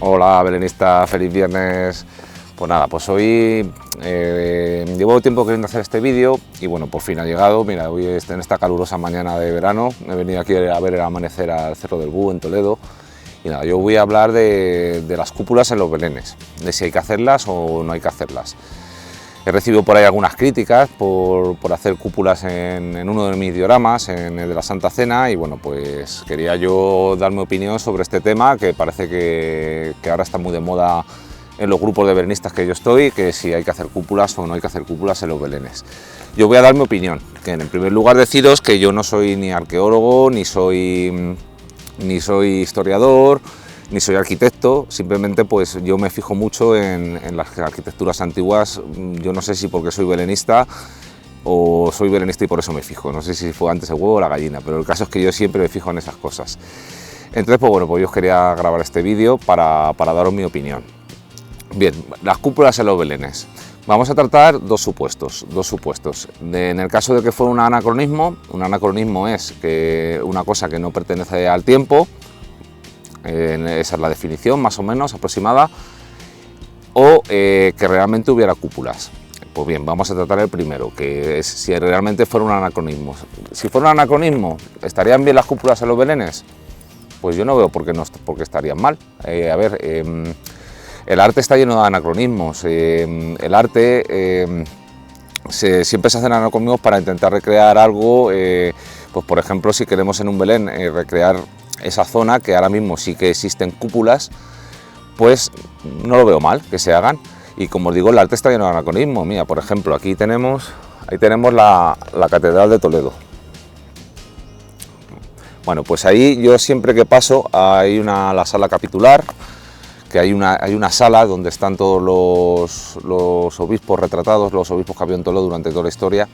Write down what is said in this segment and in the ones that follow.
Hola belenista, feliz viernes. Pues nada, pues hoy llevo tiempo queriendo hacer este vídeo y bueno, por fin ha llegado. Mira, hoy en esta calurosa mañana de verano he venido aquí a ver el amanecer al Cerro del Bú en Toledo. Y nada, yo voy a hablar de las cúpulas en los belenes, de si hay que hacerlas o no hay que hacerlas. He recibido por ahí algunas críticas por hacer cúpulas en uno de mis dioramas, en el de la Santa Cena, y bueno, pues quería yo dar mi opinión sobre este tema, que parece que ahora está muy de moda en los grupos de belenistas que yo estoy, que si hay que hacer cúpulas o no hay que hacer cúpulas en los belenes. Yo voy a dar mi opinión, que en primer lugar deciros que yo no soy ni arqueólogo, ni soy historiador, ni soy arquitecto, simplemente pues yo me fijo mucho en las arquitecturas antiguas. Yo no sé si porque soy belenista o soy belenista y por eso me fijo, no sé si fue antes el huevo o la gallina, pero el caso es que yo siempre me fijo en esas cosas. Entonces pues bueno, pues yo os quería grabar este vídeo para daros mi opinión. Bien, las cúpulas en los belenes. Vamos a tratar dos supuestos. En el caso de que fuera un anacronismo es que una cosa que no pertenece al tiempo, esa es la definición más o menos aproximada, o que realmente hubiera cúpulas. Pues bien, vamos a tratar el primero, que es si realmente fuera un anacronismo. Si fuera un anacronismo, ¿estarían bien las cúpulas en los belenes? Pues yo no veo por qué estarían mal. El arte está lleno de anacronismos. El arte siempre se hacen anacronismos para intentar recrear algo. Pues por ejemplo, si queremos en un Belén recrear esa zona, que ahora mismo sí que existen cúpulas, pues no lo veo mal que se hagan. Y como os digo, el arte está lleno de anacronismos. Mira, por ejemplo, ahí tenemos la Catedral de Toledo. Bueno, pues ahí yo siempre que paso hay la sala capitular, que hay una sala donde están todos los obispos retratados, los obispos que había en Toledo durante toda la historia,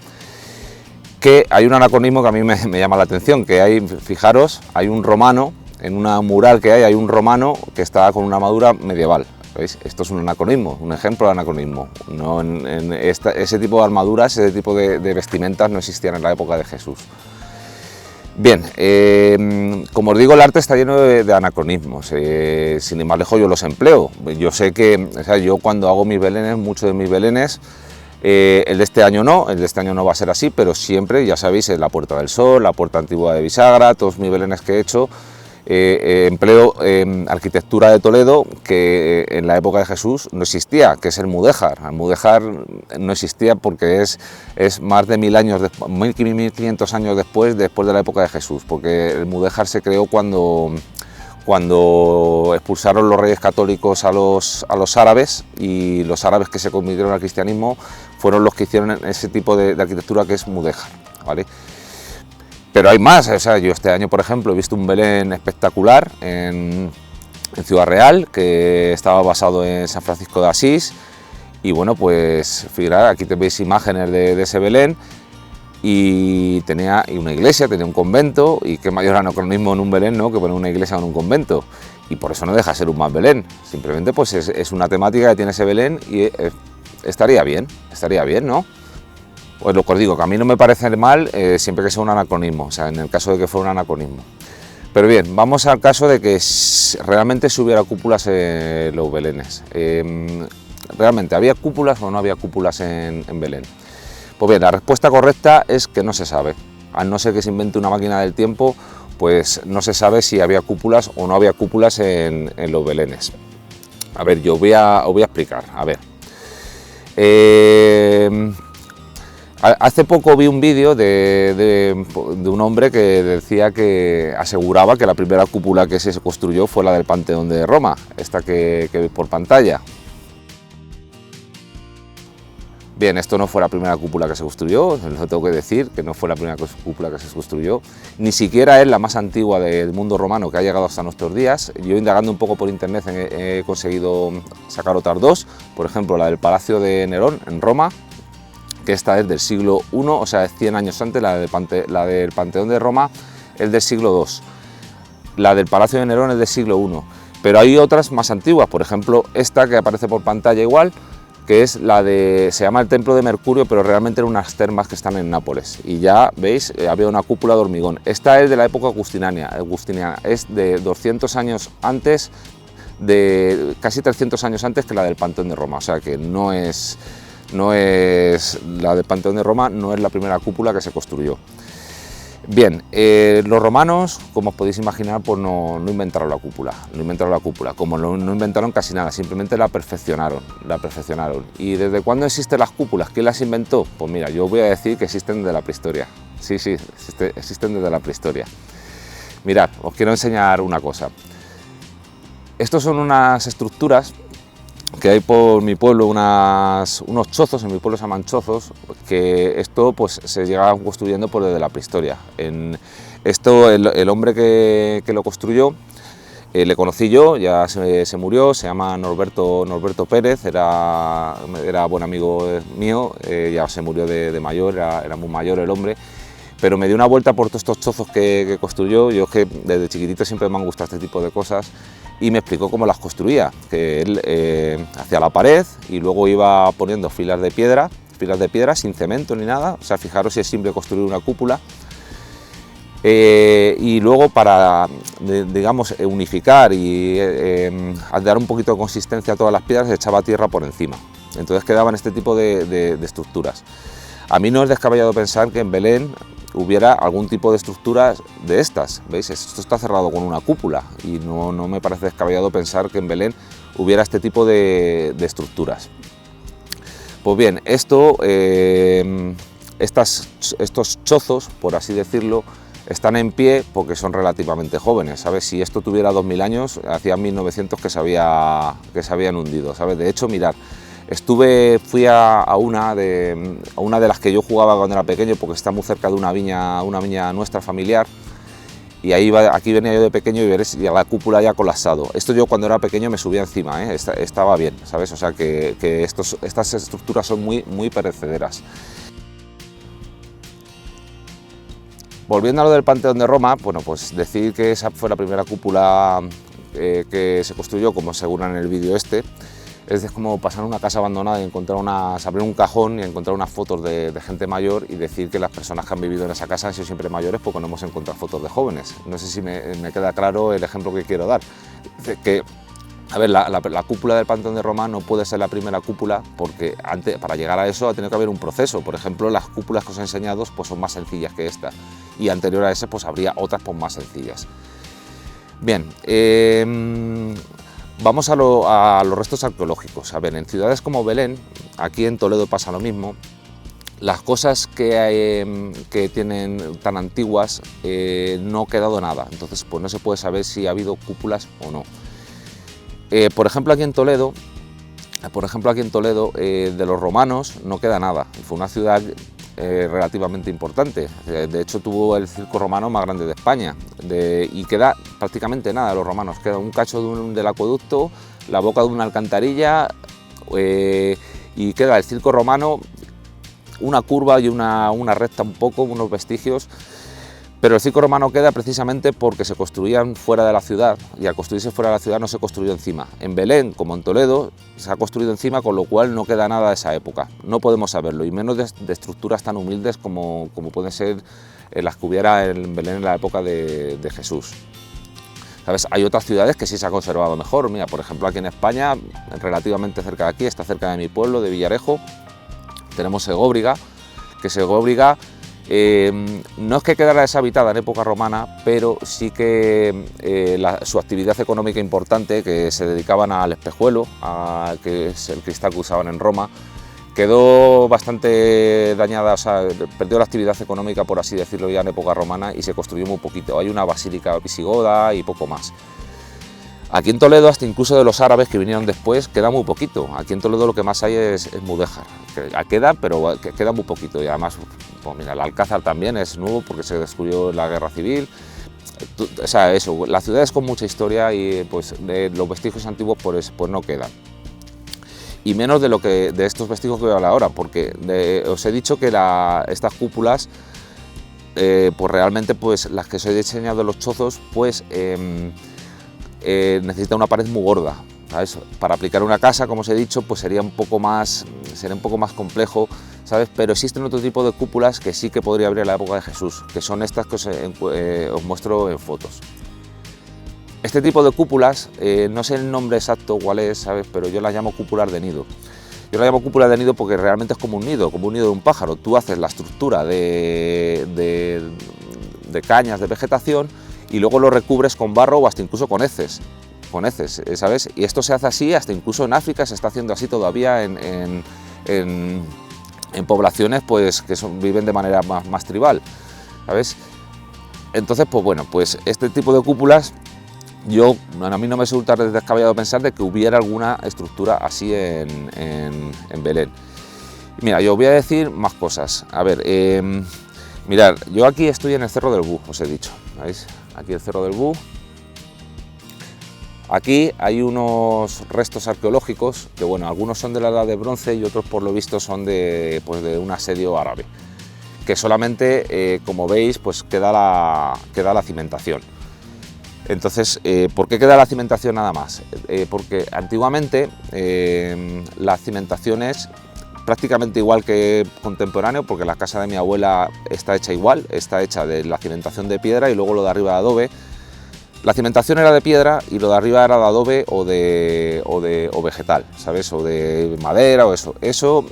que hay un anacronismo que a mí me llama la atención, que hay, fijaros, hay un romano, en una mural que hay un romano que está con una armadura medieval. ¿Veis? Esto es un anacronismo, un ejemplo de anacronismo. No, ese tipo de armaduras, ese tipo de vestimentas no existían en la época de Jesús. Bien, como os digo, el arte está lleno de anacronismos, sin ir más lejos yo los empleo. Yo sé que, o sea, yo cuando hago mis belenes, muchos de mis belenes, el de este año no va a ser así, pero siempre, ya sabéis, en la Puerta del Sol, la Puerta Antigua de Bisagra, todos mis belenes que he hecho, empleo arquitectura de Toledo que en la época de Jesús no existía, que es el mudéjar. El mudéjar no existía porque es más de 1500 años después de la época de Jesús, porque el mudéjar se creó cuando expulsaron los reyes católicos a los árabes, y los árabes que se convirtieron al cristianismo fueron los que hicieron ese tipo de arquitectura que es mudéjar, ¿vale? Pero hay más, o sea, yo este año, por ejemplo, he visto un Belén espectacular en Ciudad Real, que estaba basado en San Francisco de Asís, y bueno, pues fíjate, aquí veis imágenes de ese Belén, y tenía una iglesia, tenía un convento, y qué mayor anacronismo en un Belén, ¿no?, que poner una iglesia en un convento, y por eso no deja de ser un más Belén, simplemente pues es una temática que tiene ese Belén, y estaría bien, ¿no? Pues lo que os digo, que a mí no me parece mal siempre que sea un anacronismo, o sea, en el caso de que fuera un anacronismo. Pero bien, vamos al caso de que realmente si hubiera cúpulas en los belenes. ¿Realmente había cúpulas o no había cúpulas en Belén? Pues bien, la respuesta correcta es que no se sabe. Al no ser que se invente una máquina del tiempo, pues no se sabe si había cúpulas o no había cúpulas en los belenes. A ver, yo os voy a explicar, a ver. Hace poco vi un vídeo de un hombre que decía que aseguraba que la primera cúpula que se construyó fue la del Panteón de Roma, esta que veis por pantalla. Bien, esto no fue la primera cúpula que se construyó, lo tengo que decir, que no fue la primera cúpula que se construyó, ni siquiera es la más antigua del mundo romano que ha llegado hasta nuestros días. Yo, indagando un poco por internet, he conseguido sacar otras dos, por ejemplo la del Palacio de Nerón en Roma, que esta es del siglo I, o sea, es 100 años antes. La del Panteón de Roma es del siglo II, la del Palacio de Nerón es del siglo I, pero hay otras más antiguas, por ejemplo esta que aparece por pantalla igual, que es se llama el Templo de Mercurio, pero realmente eran unas termas que están en Nápoles, y ya veis, había una cúpula de hormigón. Esta es de la época agustiniana, es de 200 años antes de casi 300 años antes que la del Panteón de Roma, o sea que no es la del Panteón de Roma, no es la primera cúpula que se construyó. Bien, los romanos, como os podéis imaginar, pues no inventaron la cúpula, como no inventaron casi nada, simplemente la perfeccionaron. ¿Y desde cuándo existen las cúpulas? ¿Quién las inventó? Pues mira, yo voy a decir que existen desde la prehistoria, sí, existen desde la prehistoria. Mirad, os quiero enseñar una cosa. Estos son unas estructuras que hay por mi pueblo, unos chozos, en mi pueblo se llaman chozos, que esto pues se llega construyendo por desde la prehistoria. El hombre que lo construyó, le conocí yo, ya se murió, se llama Norberto Pérez, era buen amigo mío, ya se murió de mayor, era muy mayor el hombre, pero me dio una vuelta por todos estos chozos que construyó. Yo es que desde chiquitito siempre me han gustado este tipo de cosas, y me explicó cómo las construía, que él hacía la pared y luego iba poniendo filas de piedra sin cemento ni nada, o sea, fijaros si es simple construir una cúpula, y luego para, digamos, unificar y dar un poquito de consistencia a todas las piedras, echaba tierra por encima, entonces quedaban este tipo de estructuras. A mí no es descabellado pensar que en Belén hubiera algún tipo de estructuras de estas, ¿veis? Esto está cerrado con una cúpula y no me parece descabellado pensar que en Belén hubiera este tipo de estructuras. Pues bien, estos chozos, por así decirlo, están en pie porque son relativamente jóvenes, ¿sabes? Si esto tuviera 2000 años, hacía 1900 que se habían hundido, ¿sabes? De hecho, mirad, fui a una de las que yo jugaba cuando era pequeño, porque está muy cerca de una viña nuestra familiar, y aquí venía yo de pequeño y veréis ya la cúpula ya colapsado. Esto yo cuando era pequeño me subía encima, estaba bien, ¿sabes? O sea que estas estructuras son muy perecederas. Volviendo a lo del Panteón de Roma, bueno, pues decir que esa fue la primera cúpula que se construyó, como aseguran en el vídeo este. Es como pasar una casa abandonada y abrir un cajón y encontrar unas fotos de gente mayor y decir que las personas que han vivido en esa casa han sido siempre mayores porque no hemos encontrado fotos de jóvenes. No sé si me queda claro el ejemplo que quiero dar. A ver, la cúpula del Panteón de Roma no puede ser la primera cúpula porque para llegar a eso ha tenido que haber un proceso. Por ejemplo, las cúpulas que os he enseñado pues son más sencillas que esta, y anterior a ese pues habría otras pues más sencillas. Bien, vamos a los restos arqueológicos. A ver, en ciudades como Belén, aquí en Toledo pasa lo mismo. Las cosas que tienen tan antiguas no ha quedado nada, entonces pues no se puede saber si ha habido cúpulas o no. Por ejemplo, aquí en Toledo, de los romanos no queda nada. Fue una ciudad relativamente importante. De hecho, tuvo el circo romano más grande de España. Y queda prácticamente nada de los romanos. Queda un cacho del acueducto, la boca de una alcantarilla, y queda el circo romano, una curva y una recta un poco, unos vestigios. Pero el circo romano queda precisamente porque se construían fuera de la ciudad, y al construirse fuera de la ciudad no se construyó encima. En Belén, como en Toledo, se ha construido encima, con lo cual no queda nada de esa época. No podemos saberlo, y menos de estructuras tan humildes como pueden ser las que hubiera en Belén en la época de Jesús. ¿Sabes? Hay otras ciudades que sí se ha conservado mejor. Mira, por ejemplo, aquí en España, relativamente cerca de aquí, está cerca de mi pueblo, de Villarejo, tenemos Segóbriga, que Segóbriga no es que quedara deshabitada en época romana, pero sí que su actividad económica importante, que se dedicaban al espejuelo, que es el cristal que usaban en Roma, quedó bastante dañada, o sea, perdió la actividad económica, por así decirlo, ya en época romana, y se construyó muy poquito. Hay una basílica visigoda y poco más. Aquí en Toledo, hasta incluso de los árabes que vinieron después, queda muy poquito. Aquí en Toledo lo que más hay es mudéjar, que queda, pero queda muy poquito. Y además, pues mira, el Alcázar también es nuevo porque se destruyó en la Guerra Civil. O sea, eso, las ciudades con mucha historia, y pues los vestigios antiguos pues no quedan. Y menos de estos vestigios que voy a hablar ahora, porque os he dicho que estas cúpulas, pues realmente pues las que os he diseñado los chozos, pues necesita una pared muy gorda, ¿sabes? Para aplicar una casa, como os he dicho, pues sería un poco más complejo, ¿sabes? Pero existen otro tipo de cúpulas que sí que podría haber en la época de Jesús, que son estas que os muestro en fotos. Este tipo de cúpulas, no sé el nombre exacto cuál es, ¿sabes? Pero yo las llamo cúpulas de nido. Yo las llamo cúpulas de nido porque realmente es como un nido de un pájaro. Tú haces la estructura de cañas de vegetación y luego lo recubres con barro o hasta incluso con heces, ¿sabes? Y esto se hace así, hasta incluso en África se está haciendo así todavía en poblaciones pues, que viven de manera más tribal, ¿sabes? Entonces, pues bueno, pues este tipo de cúpulas, a mí no me resulta descabellado pensar de que hubiera alguna estructura así en Belén. Mira, yo voy a decir más cosas. A ver, mirad, yo aquí estoy en el Cerro del Bú, os he dicho, ¿veis? Aquí el Cerro del Bú. Aquí hay unos restos arqueológicos que, bueno, algunos son de la Edad de Bronce y otros, por lo visto, son de un asedio árabe, que solamente, como veis, pues queda la cimentación. Entonces, ¿por qué queda la cimentación nada más? Porque antiguamente la cimentación es prácticamente igual que contemporáneo, porque la casa de mi abuela está hecha igual, está hecha de la cimentación de piedra y luego lo de arriba de adobe. La cimentación era de piedra y lo de arriba era de adobe o vegetal, ¿sabes? O de madera o eso. Eso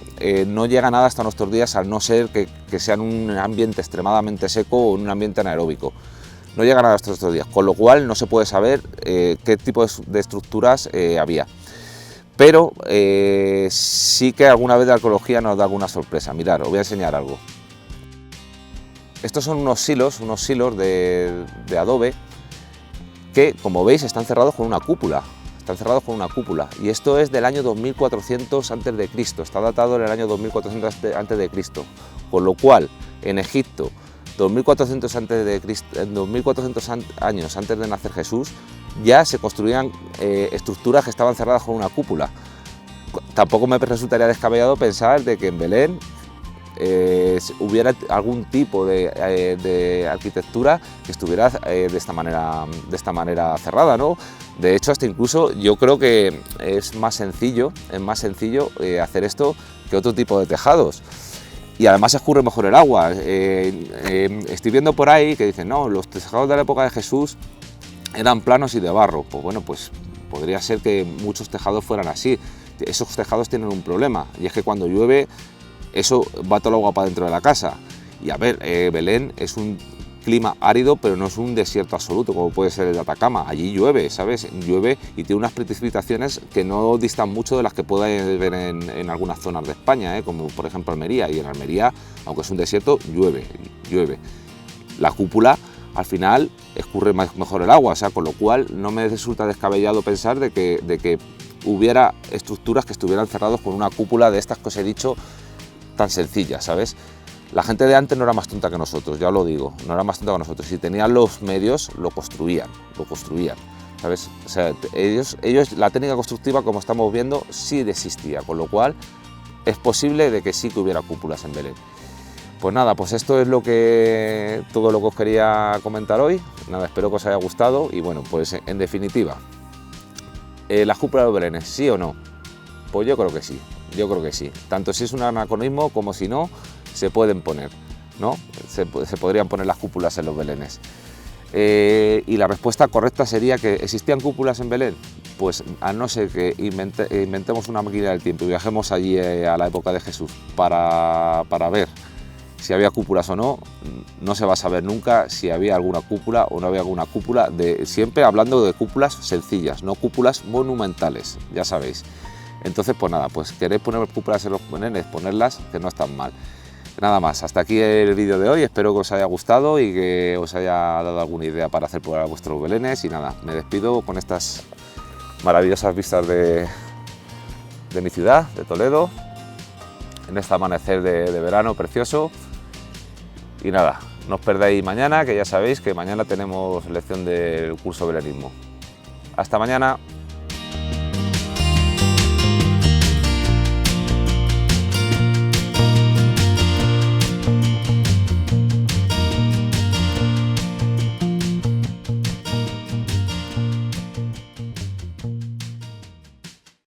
no llega nada hasta nuestros días, al no ser que sea en un ambiente extremadamente seco o en un ambiente anaeróbico. No llega nada hasta estos días, con lo cual no se puede saber qué tipo de estructuras había. Pero sí que alguna vez la arqueología nos da alguna sorpresa. Mirad, os voy a enseñar algo. Estos son unos silos de adobe que, como veis, están cerrados con una cúpula. Y esto es del año 2400 a.C., está datado en el año 2400 a.C., con lo cual en Egipto, 2400 años antes de nacer Jesús, ya se construían estructuras que estaban cerradas con una cúpula. Tampoco me resultaría descabellado pensar de que en Belén hubiera algún tipo de arquitectura que estuviera de esta manera cerrada, ¿no? De hecho, hasta incluso yo creo que es más sencillo hacer esto que otro tipo de tejados. Y además escurre mejor el agua. Estoy viendo por ahí que dicen, no, los tejados de la época de Jesús eran planos y de barro. Pues bueno, pues podría ser que muchos tejados fueran así. Esos tejados tienen un problema, y es que cuando llueve, eso va todo el agua para dentro de la casa. Y a ver, Belén es un clima árido, pero no es un desierto absoluto, como puede ser el de Atacama. Allí llueve, ¿sabes? Llueve y tiene unas precipitaciones que no distan mucho de las que pueda haber en algunas zonas de España, como por ejemplo Almería. Y en Almería, aunque es un desierto, llueve. La cúpula, al final, escurre mejor el agua, o sea, con lo cual no me resulta descabellado pensar de que hubiera estructuras que estuvieran cerradas con una cúpula de estas que os he dicho, tan sencillas, ¿sabes? La gente de antes no era más tonta que nosotros, ya os lo digo, no era más tonta que nosotros. Si tenían los medios, lo construían, ¿sabes? O sea, ellos, la técnica constructiva, como estamos viendo, sí existía, con lo cual es posible de que sí que hubiera cúpulas en Belén. Pues nada, pues esto es todo lo que os quería comentar hoy. Nada, espero que os haya gustado y bueno, pues en definitiva, ¿las cúpulas de Belén, sí o no? Pues yo creo que sí, tanto si es un anacronismo como si no, se pueden poner, ¿no? Se podrían poner las cúpulas en los belenes. Y la respuesta correcta sería que ¿existían cúpulas en Belén? Pues a no ser que inventemos una máquina del tiempo y viajemos allí a la época de Jesús para ver si había cúpulas o no, no se va a saber nunca si había alguna cúpula o no había alguna cúpula, siempre hablando de cúpulas sencillas, no cúpulas monumentales, ya sabéis. Entonces, pues nada, pues queréis poner cúpulas en los belenes, ponerlas, que no están mal. Nada más, hasta aquí el vídeo de hoy, espero que os haya gustado y que os haya dado alguna idea para hacer por vuestros belenes. Y nada, me despido con estas maravillosas vistas de mi ciudad, de Toledo, en este amanecer de verano precioso. Y nada, no os perdáis mañana, que ya sabéis que mañana tenemos lección del curso belenismo. Hasta mañana.